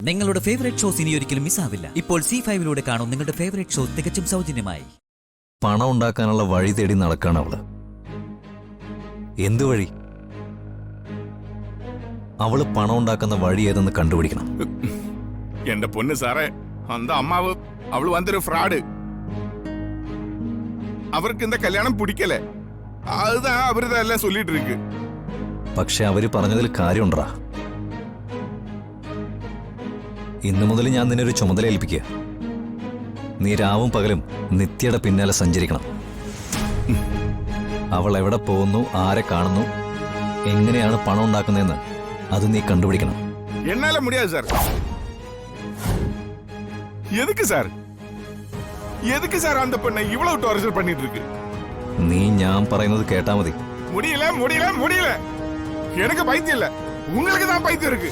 നിങ്ങളുടെ favourite shows ഇനി ഒരിക്കലും മിസ്സാവില്ല. ഇപ്പോൾ C5-ലൂടെ കാണും നിങ്ങളുടെ ഫേവറേറ്റ് ഷോ തികച്ചും സൗജന്യമായി. പണം ഉണ്ടാക്കാനുള്ള വഴി തേടി നടക്കാണ് അവള്. എന്തു വഴി? അവള് പണം ഉണ്ടാക്കുന്ന വഴി ഏതെന്ന് കണ്ടുപിടിക്കണം. എന്റെ പൊന്ന് സാറേ, അന്ത അമ്മാവ് അവള് വന്നൊരു ഫ്രോഡ്. അവർക്ക് இந்த കല്യാണം പിടിക്കലേ, அதுதான் അവരിതെല്ലാം சொல்லிட்டு இருக்கு. പക്ഷെ അവര് പറഞ്ഞതിൽ കാര്യമുണ്ടാ. ഇന്നു മുതൽ ഞാൻ നിന്നെ ഒരു ചുമതല ഏൽപ്പിക്കുക. നീ രാവും പകലും നിത്യയുടെ പിന്നാലെ സഞ്ചരിക്കണം. അവൾ എവിടെ പോകുന്നു, ആരെ കാണുന്നു, എങ്ങനെയാണ് പണം ഉണ്ടാക്കുന്നതെന്ന് അത് നീ കണ്ടുപിടിക്കണം. എன்னால முடியாது சார். எதுக்கு சார்? எதுக்கு சார் அந்த பெண்ணை இவ்வளவு டார்ச்சர் பண்ணிட்டு இருக்கு? നീ ഞാൻ പറയുന്നത് കേട്ടാ മതി. முடியல முடியல முடியல. எனக்கு பைத்தியம் இல்ல, உங்களுக்கு தான் பைத்தியம் இருக்கு.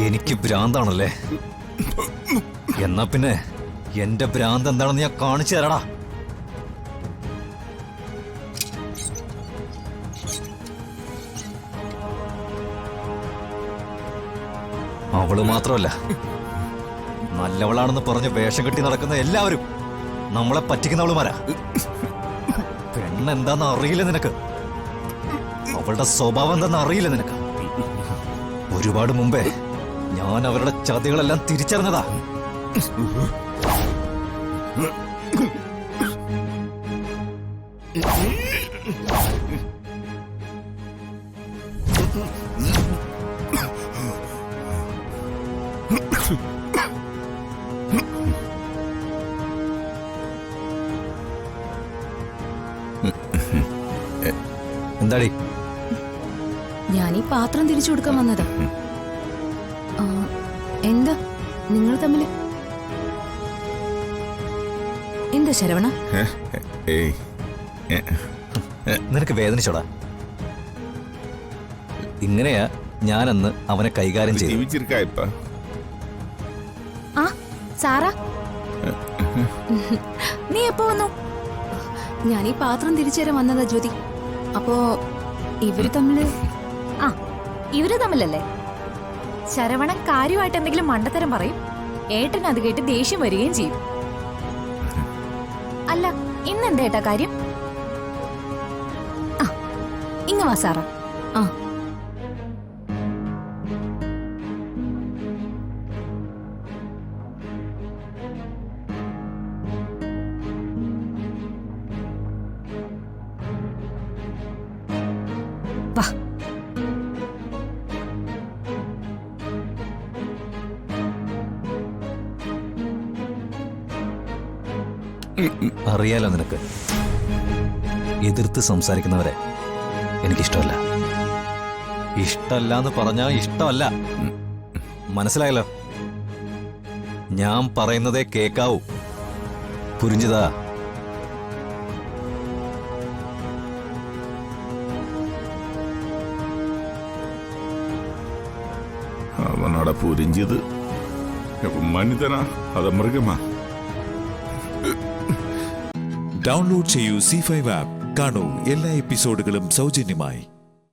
എനിക്ക് ഭ്രാന്താണല്ലേ? എന്നാ പിന്നെ എന്റെ ഭ്രാന്ത് എന്താണെന്ന് ഞാൻ കാണിച്ചു തരാടാ. അവള് മാത്രമല്ല, നല്ലവളാണെന്ന് പറഞ്ഞ് വേഷം കെട്ടി നടക്കുന്ന എല്ലാവരും നമ്മളെ പറ്റിക്കുന്നവളുമാരാ. പെണ്ണെന്താന്ന് അറിയില്ല നിനക്ക്, അവളുടെ സ്വഭാവം എന്താന്ന് അറിയില്ല നിനക്ക്. ഒരുപാട് മുമ്പേ ഞാൻ അവരുടെ ചതികളെല്ലാം തിരിച്ചറിഞ്ഞതാ. എന്താടി? ഞാൻ ഈ പാത്രം തിരിച്ചു കൊടുക്കാൻ വന്നതാ. എന്താ നിങ്ങൾ തമ്മില് എന്താ ശരവണ? നിനക്ക് വേദനിച്ചോടാ? ഇങ്ങനെയാ ഞാനന്ന് അവനെ കൈകാര്യം ചെയ്തു. ആ സാറാ, നീ എപ്പോ വന്നു? ഞാൻ ഈ പാത്രം തിരിച്ചു തരാൻ വന്നതാ ജ്യോതി. അപ്പോ ഇവര് തമ്മിലല്ലേ? ശരവണൻ കാര്യമായിട്ട് എന്തെങ്കിലും മണ്ടത്തരം പറയും, ഏട്ടൻ അത് കേട്ട് ദേഷ്യം വരികയും ചെയ്യും. അല്ല, ഇന്നെന്താ ഏട്ടാ കാര്യം? ആ ഇങ്ങ വാ സാറാ. ആ വാ. അറിയാലോ നിനക്ക്, എതിർത്ത് സംസാരിക്കുന്നവരെ എനിക്കിഷ്ടമല്ല. ഇഷ്ടമല്ല എന്ന് പറഞ്ഞാ ഇഷ്ടമല്ല, മനസ്സിലായല്ലോ? ഞാൻ പറയുന്നതേ കേക്കാവൂ. പുരിഞ്ചതാ. അവനോட പുരിഞ്ചത് മനിതനാ അത് മൃഗമാ? ഡൗൺലോഡ് ചെയ്യൂ C5 ആപ്പ്. കാണൂ എല്ലാ എപ്പിസോഡുകളും സൗജന്യമായി.